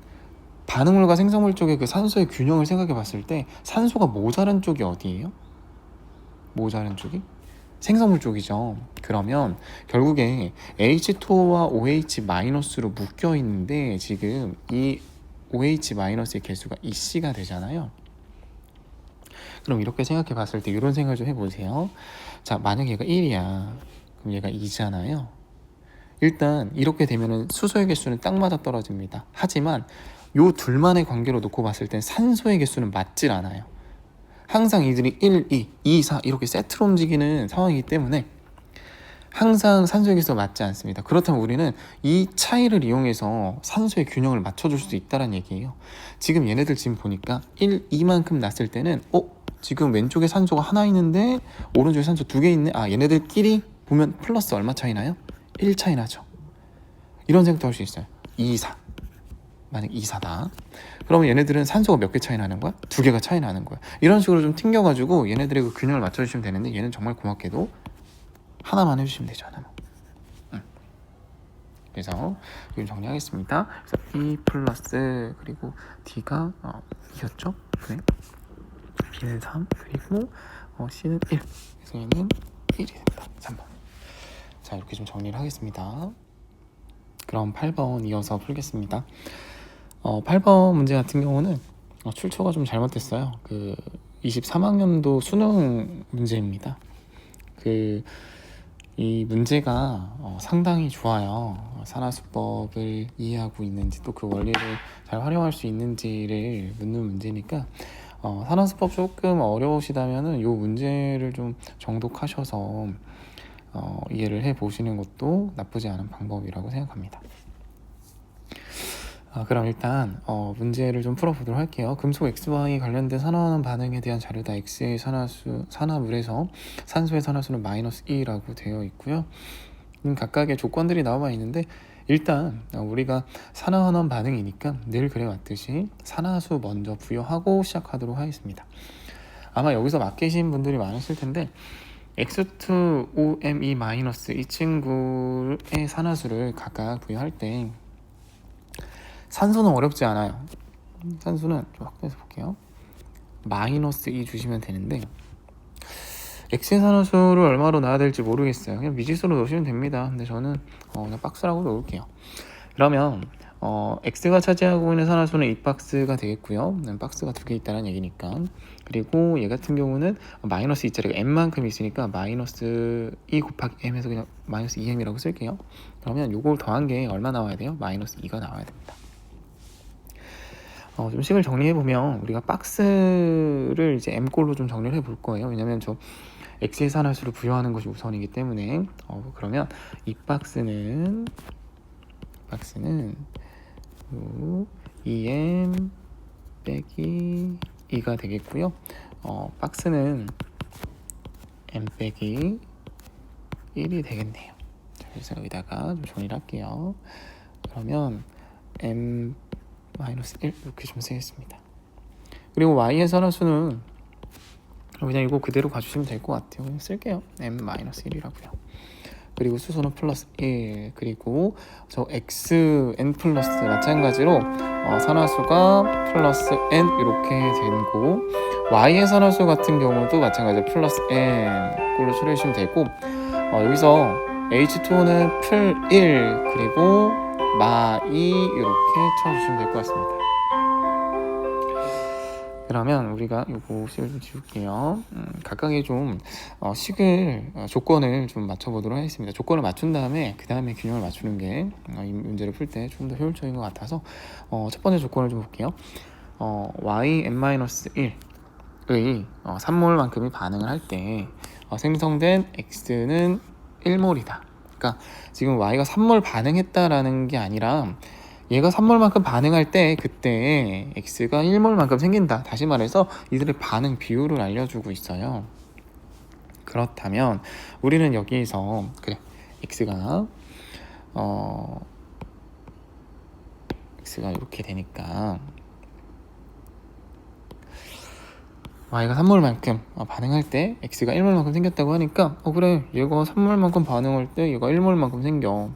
반응물과 생성물 쪽의 그 산소의 균형을 생각해 봤을 때 산소가 모자란 쪽이 어디예요? 모자란 쪽이? 생성물 쪽이죠. 그러면 결국에 H2O와 OH-로 묶여 있는데 지금 이 OH-의 개수가 EC가 되잖아요. 그럼 이렇게 생각해 봤을 때 이런 생각을 좀 해보세요. 자, 만약 얘가 1이야. 그럼 얘가 2잖아요. 일단 이렇게 되면은 수소의 개수는 딱 맞아 떨어집니다. 하지만 요 둘만의 관계로 놓고 봤을 땐 산소의 개수는 맞질 않아요. 항상 이들이 1, 2, 2, 4 이렇게 세트로 움직이는 상황이기 때문에 항상 산소의 개수가 맞지 않습니다. 그렇다면 우리는 이 차이를 이용해서 산소의 균형을 맞춰줄 수 있다는 얘기예요. 지금 얘네들 지금 보니까 2만큼 났을 때는 지금 왼쪽에 산소가 하나 있는데 오른쪽에 산소 2개 있네. 얘네들끼리 보면 플러스 얼마 차이 나요? 1 차이 나죠. 이런 생각도 할 수 있어요. 2, 4. 만약 2, 4다. 그러면 얘네들은 산소가 몇 개 차이 나는 거야? 2개가 차이 나는 거야. 이런 식으로 좀 튕겨가지고 얘네들의 그 균형을 맞춰주시면 되는데, 얘는 정말 고맙게도 하나만 해주시면 되죠. 하나만. 그래서 지금 정리하겠습니다. 그래서 E 플러스 그리고 D가 2였죠? 네. B는 3 그리고 C는 1. 그래서 얘는 1이 된다. 3번. 자, 이렇게 좀 정리를 하겠습니다. 그럼 8번 이어서 풀겠습니다. 8번 문제 같은 경우는 출처가 좀 잘못됐어요. 그 23학년도 수능 문제입니다. 이 문제가 상당히 좋아요. 산화수법을 이해하고 있는지 또 그 원리를 잘 활용할 수 있는지를 묻는 문제니까 산화수법 조금 어려우시다면은 이 문제를 좀 정독하셔서 이해를 해 보시는 것도 나쁘지 않은 방법이라고 생각합니다. 그럼 일단 문제를 좀 풀어보도록 할게요. 금속 XY 관련된 산화하는 반응에 대한 자료다. X의 산화물에서 산소의 산화수는 -2라고 되어 있고요. 각각의 조건들이 나와 있는데, 일단 우리가 산화환원 반응이니까 늘 그래왔듯이 산화수 먼저 부여하고 시작하도록 하겠습니다. 아마 여기서 맡기신 분들이 많으실 텐데, X2OMe- 이 친구의 산화수를 각각 부여할 때 산소는 어렵지 않아요. 산소는 좀 확대해서 볼게요. -2 주시면 되는데, X의 산화수를 얼마로 넣어야 될지 모르겠어요. 그냥 미지수로 넣으시면 됩니다. 근데 저는 그냥 박스라고 넣을게요. 그러면 X가 차지하고 있는 산화수는 이 박스가 되겠고요. 박스가 2개 있다는 얘기니까. 그리고 얘 같은 경우는 -2 자리가 m만큼 있으니까 -2 곱하기 m에서 그냥 -2m이라고 쓸게요. 그러면 요걸 더한 게 얼마 나와야 돼요? -2가 나와야 됩니다. 좀 식을 정리해보면 우리가 박스를 이제 m꼴로 좀 정리를 해볼 거예요. 왜냐면 저 X의 산화수를 부여하는 것이 우선이기 때문에 그러면 이 박스는 2m 빼기 2가 되겠고요. 박스는 m 빼기 1이 되겠네요. 자, 그래서 여기다가 좀 정리를 할게요. 그러면 m-1 이렇게 좀 쓰겠습니다. 그리고 y의 산화수는 그냥 이거 그대로 가주시면 될 것 같아요. 그냥 쓸게요. m-1이라고요. 그리고 수소는 +1. 그리고 저 xn 플러스 마찬가지로 산화수가 +n 이렇게 되고, y의 산화수 같은 경우도 마찬가지로 +n 꼴로 처리해주시면 되고, 여기서 H2O는 풀1 그리고 마2 이렇게 쳐주시면 될 것 같습니다. 그러면 우리가 요거 식을 좀 지울게요. 각각의 좀 조건을 좀 맞춰보도록 하겠습니다. 조건을 맞춘 다음에 그 다음에 균형을 맞추는 게 이 문제를 풀 때 좀 더 효율적인 것 같아서 첫 번째 조건을 좀 볼게요. y n-1의 3몰만큼이 반응을 할 때 생성된 x는 1몰이다. 그러니까 지금 y가 3몰 반응했다라는 게 아니라 얘가 3몰만큼 반응할 때 그때 x가 1몰만큼 생긴다. 다시 말해서 이들의 반응 비율을 알려주고 있어요. 그렇다면 우리는 여기에서 x가 이렇게 되니까 y가 3몰만큼 반응할 때 x가 1몰만큼 생겼다고 하니까 그래, 얘가 3몰만큼 반응할 때 얘가 1몰만큼 생겨.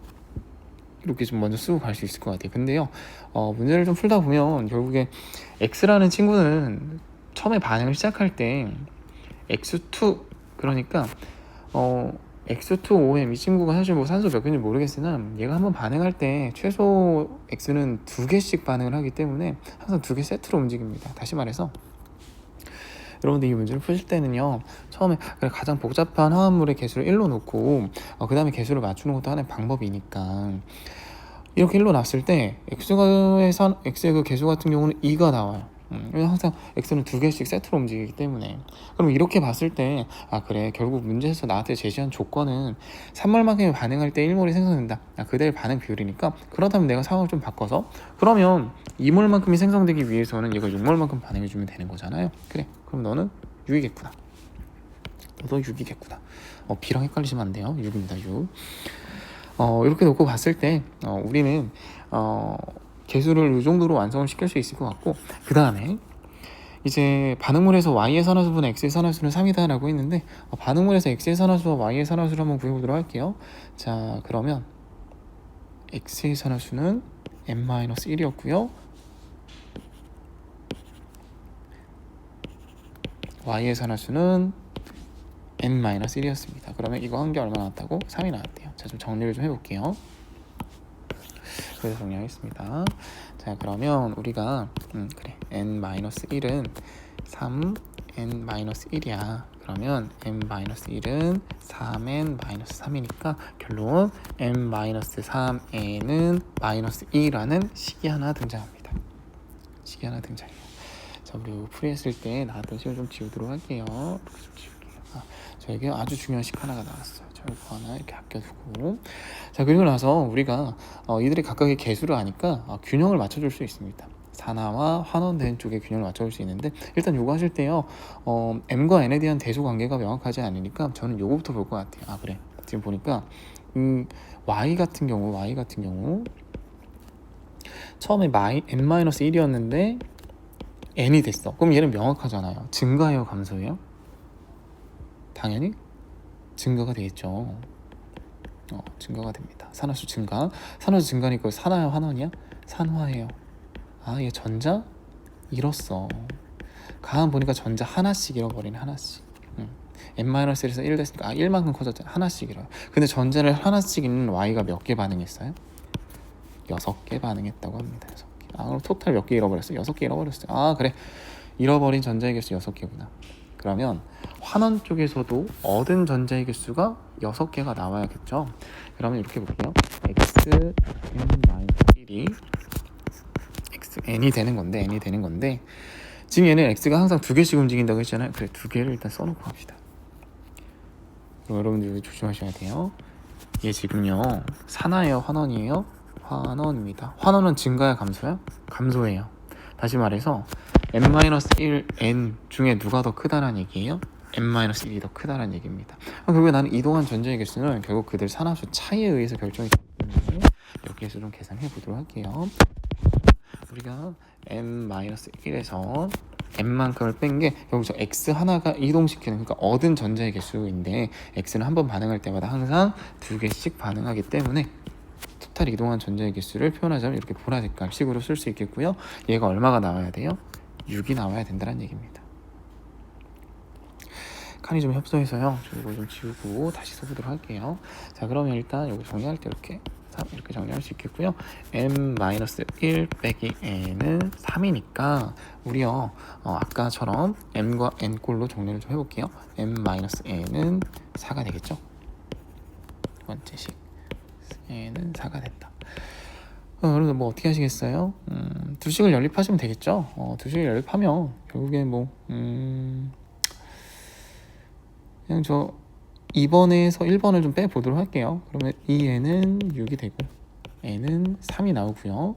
이렇게 좀 먼저 쓰고 갈 수 있을 것 같아요. 근데요, 문제를 좀 풀다 보면 결국에 x라는 친구는 처음에 반응을 시작할 때 x2, 그러니까 X2OM 이 친구가 사실 뭐 산소 몇 개인지 모르겠으나 얘가 한번 반응할 때 최소 x는 2개씩 반응을 하기 때문에 항상 2개 세트로 움직입니다. 다시 말해서 여러분들 이 문제를 푸실 때는요, 처음에 가장 복잡한 화합물의 개수를 1로 놓고 그 다음에 개수를 맞추는 것도 하나의 방법이니까, 이렇게 1로 놨을 때 x의 그 개수 같은 경우는 2가 나와요. 항상 X는 두 개씩 세트로 움직이기 때문에. 그럼 이렇게 봤을 때 그래, 결국 문제에서 나한테 제시한 조건은 3몰만큼이 반응할 때 1몰이 생성된다, 그대의 반응 비율이니까, 그렇다면 내가 상황을 좀 바꿔서 그러면 2몰만큼이 생성되기 위해서는 얘가 6몰만큼 반응해주면 되는 거잖아요. 그래, 그럼 너는 6이겠구나. 너도 6이겠구나. B랑 헷갈리시면 안 돼요. 6입니다. 6. 이렇게 놓고 봤을 때 우리는 개수를 이 정도로 완성을 시킬 수 있을 것 같고, 그 다음에 이제 반응물에서 Y의 산화수분의 X의 산화수는 3이다 라고 했는데, 반응물에서 X의 산화수와 Y의 산화수를 한번 구해보도록 할게요. 자, 그러면 X의 산화수는 n-1이었고요 Y의 산화수는 n-1이었습니다. 그러면 이거 한 게 얼마 나왔다고? 3이 나왔대요. 자, 좀 정리를 좀 해볼게요. 그래서 정리하겠습니다. 자, 그러면 우리가 그래, n-1은 3, n-1이야. 그러면 n-1은 3n-3이니까 결론 n-3n은 -2라는 식이 하나 등장합니다. 식이 하나 등장해요. 자, 우리 풀이했을 때 나왔던 식을 좀 지우도록 할게요. 이렇게 좀 지울게요. 저에게 아주 중요한 식 하나가 나왔어요. 저 이거 하나 이렇게 아껴두고. 자, 그리고 나서 우리가 이들의 각각의 개수를 아니까 균형을 맞춰줄 수 있습니다. 산화와 환원된 쪽에 균형을 맞춰줄 수 있는데, 일단 요거 하실 때요, m과 n에 대한 대소 관계가 명확하지 않으니까 저는 요거부터 볼 것 같아요. 그래, 지금 보니까 y 같은 경우 처음에 n-1이었는데 n이 됐어. 그럼 얘는 명확하잖아요. 증가해요, 감소해요? 당연히 증가가 되겠죠. 증가가 됩니다. 산화수 증가. 산화수 증가니까 산화야 환원이야? 산화예요. 얘 전자 잃었어. 가만 보니까 전자 하나씩 잃어버리네. 하나씩. n-1에서 1 됐으니까 1만큼 커졌잖아. 하나씩 잃어요. 근데 전자를 하나씩 잃는 y가 몇 개 반응했어요? 6개 반응했다고 합니다. 6개. 그럼 토탈 몇 개 잃어버렸어요? 6개 잃어버렸어요. 그래, 잃어버린 전자의 개수 6개구나. 그러면 환원 쪽에서도 얻은 전자의 개수가 6개가 나와야겠죠. 그러면 이렇게 볼게요. xn-1이 xn이 되는 건데 지금 얘는 x가 항상 2개씩 움직인다고 했잖아요. 그래, 2개를 일단 써놓고 합시다. 그럼 여러분들 조심하셔야 돼요. 얘 지금요, 산화예요, 환원이에요? 환원입니다. 환원은 증가야, 감소야? 감소해요. 다시 말해서 n-1 n 중에 누가 더 크다는 얘기예요? n-1이 더 크다는 얘기입니다. 결국에 나는 이동한 전자의 개수는 결국 그들 산화수 차이에 의해서 결정이 되기 때문에 여기에서 좀 계산해 보도록 할게요. 우리가 n-1에서 n만큼을 뺀 게 결국 저 x 하나가 이동시키는, 그러니까 얻은 전자의 개수인데, x는 한 번 반응할 때마다 항상 2개씩 반응하기 때문에 토탈 이동한 전자의 개수를 표현하자면 이렇게 보라색깔 식으로 쓸 수 있겠고요. 얘가 얼마가 나와야 돼요? 6이 나와야 된다는 얘기입니다. 칸이 좀 협소해서요, 저 이거 좀 지우고 다시 써보도록 할게요. 자, 그러면 일단 이거 정리할 때 이렇게 정리할 수 있겠고요. n-1 빼기 n은 3이니까 우리요, 아까처럼 m과 n꼴로 정리를 좀 해볼게요. n-n은 4가 되겠죠. 두 번째 식 n은 4가 됐다. 여러분 뭐 어떻게 하시겠어요? 두 식을 연립하시면 되겠죠. 두 식을 연립하면 결국에 그냥 저 2번에서 1번을 좀 빼보도록 할게요. 그러면 이 n은 6이 되고 n은 3이 나오고요.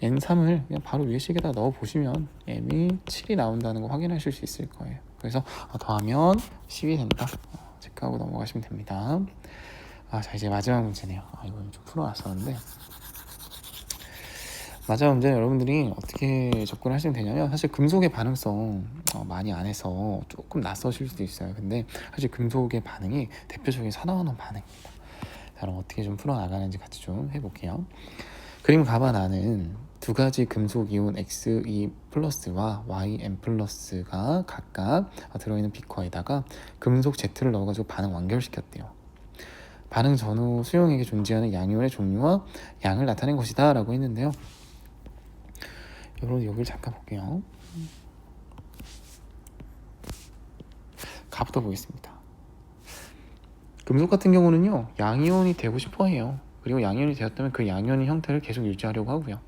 n3을 그냥 바로 위에 식에다 넣어보시면 m이 7이 나온다는 거 확인하실 수 있을 거예요. 그래서 더하면 10이 된다. 체크하고 넘어가시면 됩니다. 자, 이제 마지막 문제네요. 이거 좀 풀어놨었는데, 마지막 문제는 여러분들이 어떻게 접근하시면 되냐면, 사실 금속의 반응성 많이 안 해서 조금 낯서실 수도 있어요. 근데 사실 금속의 반응이 대표적인 산화환원 반응입니다. 자, 그럼 어떻게 좀 풀어나가는지 같이 좀 해볼게요. 그림 가봐. 나는 두 가지 금속 이온 Xe 플러스와 Yn 플러스가 각각 들어있는 비커에다가 금속 Z를 넣어가지고 반응 완결시켰대요. 반응 전후 수용액에 존재하는 양이온의 종류와 양을 나타낸 것이다 라고 했는데요. 여러분 여기를 잠깐 볼게요. 가부터 보겠습니다. 금속 같은 경우는요, 양이온이 되고 싶어 해요. 그리고 양이온이 되었다면 그 양이온의 형태를 계속 유지하려고 하고요.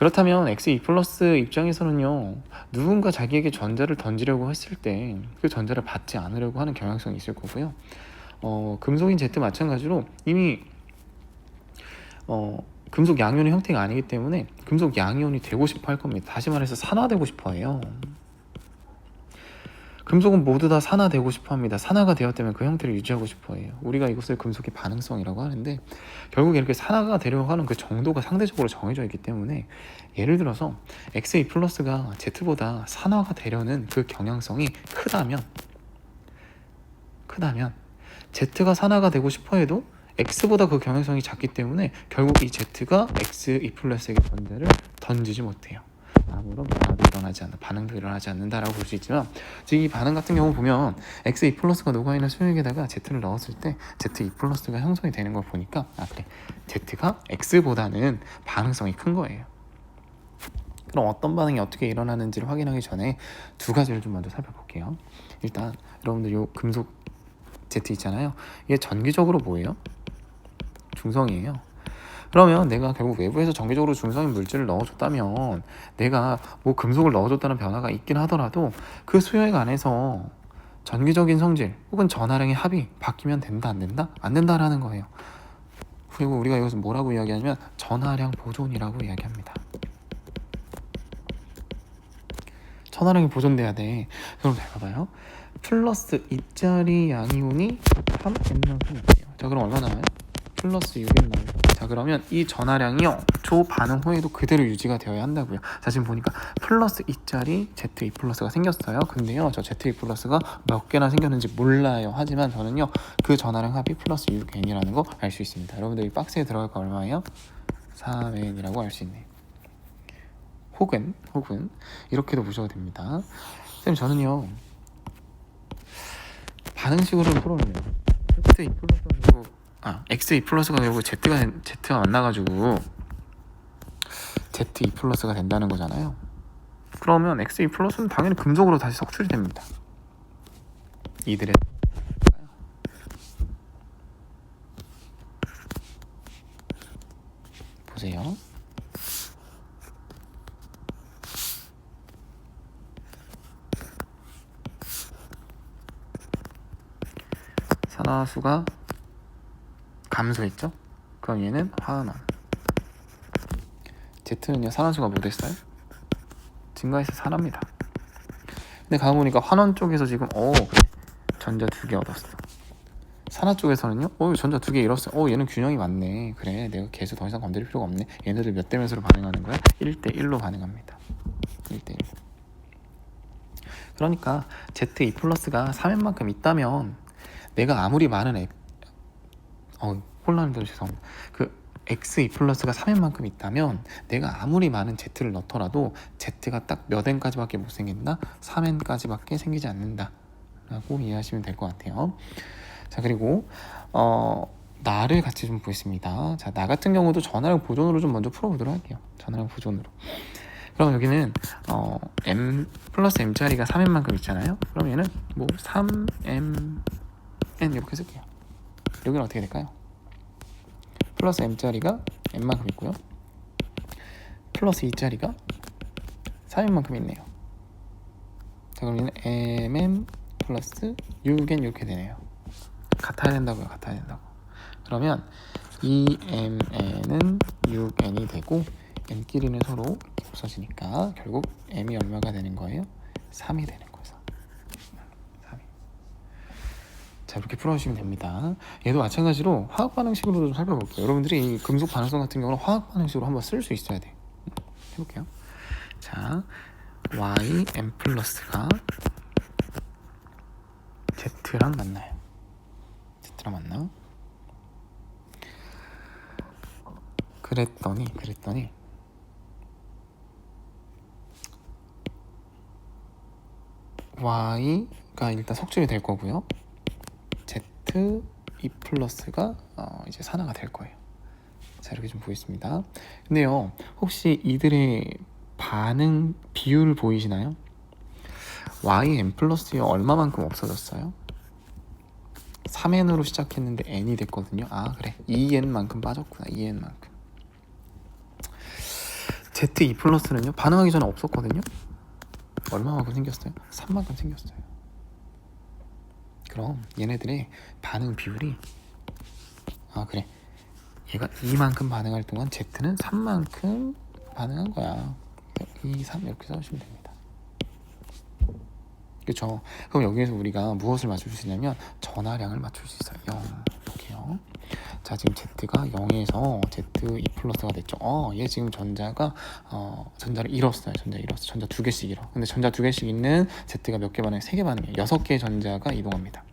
그렇다면 X2 플러스 입장에서는요, 누군가 자기에게 전자를 던지려고 했을 때 그 전자를 받지 않으려고 하는 경향성이 있을 거고요. 금속인 Z 마찬가지로 이미 금속 양이온의 형태가 아니기 때문에 금속 양이온이 되고 싶어 할 겁니다. 다시 말해서 산화되고 싶어 해요. 금속은 모두 다 산화되고 싶어 합니다. 산화가 되었다면 그 형태를 유지하고 싶어 해요. 우리가 이것을 금속의 반응성이라고 하는데, 결국 이렇게 산화가 되려고 하는 그 정도가 상대적으로 정해져 있기 때문에, 예를 들어서 X2 플러스가 Z보다 산화가 되려는 그 경향성이 크다면 Z가 산화가 되고 싶어 해도 X보다 그 경향성이 작기 때문에 결국 이 Z가 X2 플러스에게 전자를 던지지 못해요. 아무런 변화도 일어나지 않는, 반응도 일어나지 않는다라고 볼 수 있지만, 지금 이 반응 같은 경우 보면 X2 플러스가 녹아있는 수용액에다가 Z를 넣었을 때 Z2 플러스가 형성이 되는 걸 보니까, 아 그래, Z가 X보다는 반응성이 큰 거예요. 그럼 어떤 반응이 어떻게 일어나는지를 확인하기 전에 두 가지를 좀 먼저 살펴볼게요. 일단 여러분들 이 금속 Z 있잖아요. 이게 전기적으로 뭐예요? 중성이에요. 그러면 내가 결국 외부에서 전기적으로 중성인 물질을 넣어줬다면, 내가 뭐 금속을 넣어줬다는 변화가 있긴 하더라도 그 수요액 안에서 전기적인 성질 혹은 전하량의 합이 바뀌면 된다 안 된다? 안 된다라는 거예요. 그리고 우리가 이것을 뭐라고 이야기하냐면 전하량 보존이라고 이야기합니다. 전하량이 보존돼야 돼. 그럼 잘 봐봐요. 플러스 2짜리 양이온이 3n만큼 있대요. 자, 그럼 얼마 나와요? 플러스 6n 나와요. 자, 그러면 이 전하량이요, 조 반응 후에도 그대로 유지가 되어야 한다고요. 자, 지금 보니까 플러스 2짜리 Z2 플러스가 생겼어요. 근데요, 저 Z2 플러스가 몇 개나 생겼는지 몰라요. 하지만 저는요, 그 전하량 합이 플러스 6n이라는 거 알 수 있습니다. 여러분들 이 박스에 들어갈 거 얼마예요? 3n이라고 알 수 있네요. 혹은 이렇게도 보셔도 됩니다. 선생님, 저는요, 반응식으로 풀어내요. X2 플러스가 결국 Z가 만나가지고 Z2 플러스가 된다는 거잖아요. 그러면 X2 플러스는 당연히 금속으로 다시 석출이 됩니다. 이들의 보세요. 산화수가 감소했죠? 그럼 얘는 화환원. Z는요, 산화수가 뭐 됐어요? 증가해서 산화입니다. 근데 가보니까 환원 쪽에서 지금 전자 2개 얻었어. 산화 쪽에서는요, 전자 2개 잃었어. 얘는 균형이 맞네. 그래, 내가 계속 더 이상 건드릴 필요가 없네. 얘네들 몇 대 몇으로 반응하는 거야? 1대1로 반응합니다. 1대1. 그러니까 Z2 플러스가 3n만큼 있다면, 내가 아무리 많은 혼란을 죄송합니다. 그 X2 플러스가 3n만큼 있다면 내가 아무리 많은 Z를 넣더라도 Z가 딱 몇 n까지밖에 못 생긴다? 3n까지밖에 생기지 않는다 라고 이해하시면 될 것 같아요. 자, 그리고 나를 같이 좀 보겠습니다. 자, 나 같은 경우도 전하량 보존으로 좀 먼저 풀어보도록 할게요. 전하량 보존으로. 그럼 여기는 m 플러스 m짜리가 3n만큼 있잖아요. 그럼 얘는 뭐 3mn 이렇게 쓸게요. 여기는 어떻게 될까요? 플러스 m짜리가 n만큼 있고요, 플러스 2짜리가 3n만큼 있네요. 자, 그럼 얘는 mn 플러스 6n 이렇게 되네요. 같아야 된다고요. 그러면 2mn은 6n이 되고 n끼리는 서로 없어지니까 결국 m이 얼마가 되는 거예요? 3이 되는 거예요. 3이. 자, 이렇게 풀어주시면 됩니다. 얘도 마찬가지로 화학 반응식으로 좀 살펴볼게요. 여러분들이 이 금속 반응성 같은 경우는 화학 반응식으로 한번 쓸 수 있어야 돼. 해볼게요. 자, y m 플러스가 z랑 만나요. z랑 만나. 그랬더니 y가 일단 석출이 될 거고요, Z2 플러스가 이제 산화가 될 거예요. 자, 이렇게 좀 보겠습니다. 근데요, 혹시 이들의 반응 비율을 보이시나요? ym 플러스요, 얼마만큼 없어졌어요? 3n으로 시작했는데 n이 됐거든요. 아, 그래, 2n만큼 빠졌구나. 2n만큼. Z2 플러스는요 반응하기 전에 없었거든요. 얼마만큼 생겼어요? 3만큼 생겼어요. 그럼 얘네들의 반응 비율이 그래, 얘가 2만큼 반응할 동안 Z는 3만큼 반응한 거야. 2, 3 이렇게 써주시면 됩니다. 그렇죠? 그럼 여기에서 우리가 무엇을 맞출 수 있냐면 전하량을 맞출 수 있어요. 0 이렇게요. 자, 지금 Z가 0에서 Z2 플러스가 됐죠. 얘 지금 전자가 전자를 잃었어요. 전자 2개씩 잃어. 근데 전자 2개씩 있는 Z가 몇 개 반응해? 3개 반응해요. 6개의 전자가 이동합니다.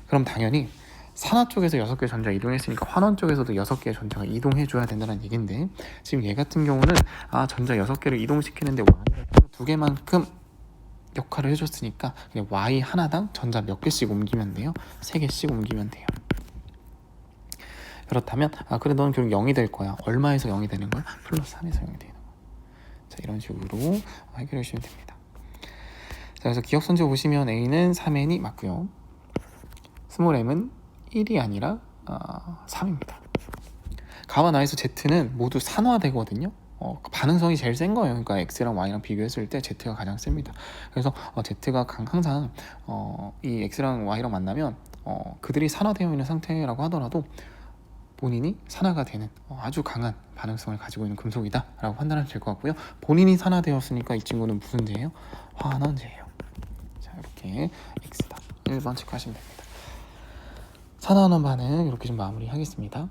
그럼 당연히 산화 쪽에서 6개의 전자가 이동했으니까 환원 쪽에서도 6개의 전자가 이동해줘야 된다는 얘기인데, 지금 얘 같은 경우는 전자 6개를 이동시키는데 Y가 2개만큼 역할을 해줬으니까 그냥 Y 하나당 전자 몇 개씩 옮기면 돼요? 3개씩 옮기면 돼요. 그렇다면 그래, 너는 결국 0이 될 거야. 얼마에서 0이 되는 거야? 플러스 3에서 0이 되는 거야. 자, 이런 식으로 해결해 주시면 됩니다. 자, 그래서 기억선지 보시면 A는 3n이 맞고요. 스몰 m은 1이 아니라 3입니다. 가와 나에서 Z는 모두 산화되거든요. 반응성이 제일 센 거예요. 그러니까 X랑 Y랑 비교했을 때 Z가 가장 셉니다. 그래서 Z가 항상 이 X랑 Y랑 만나면 그들이 산화되어 있는 상태라고 하더라도 본인이 산화가 되는 아주 강한 반응성을 가지고 있는 금속이다 라고 판단하면 될 것 같고요. 본인이 산화되었으니까 이 친구는 무슨 재예요? 환원재예요. 자, 이렇게 X다 1번 체크하시면 됩니다. 산화환원 반응 이렇게 좀 마무리하겠습니다.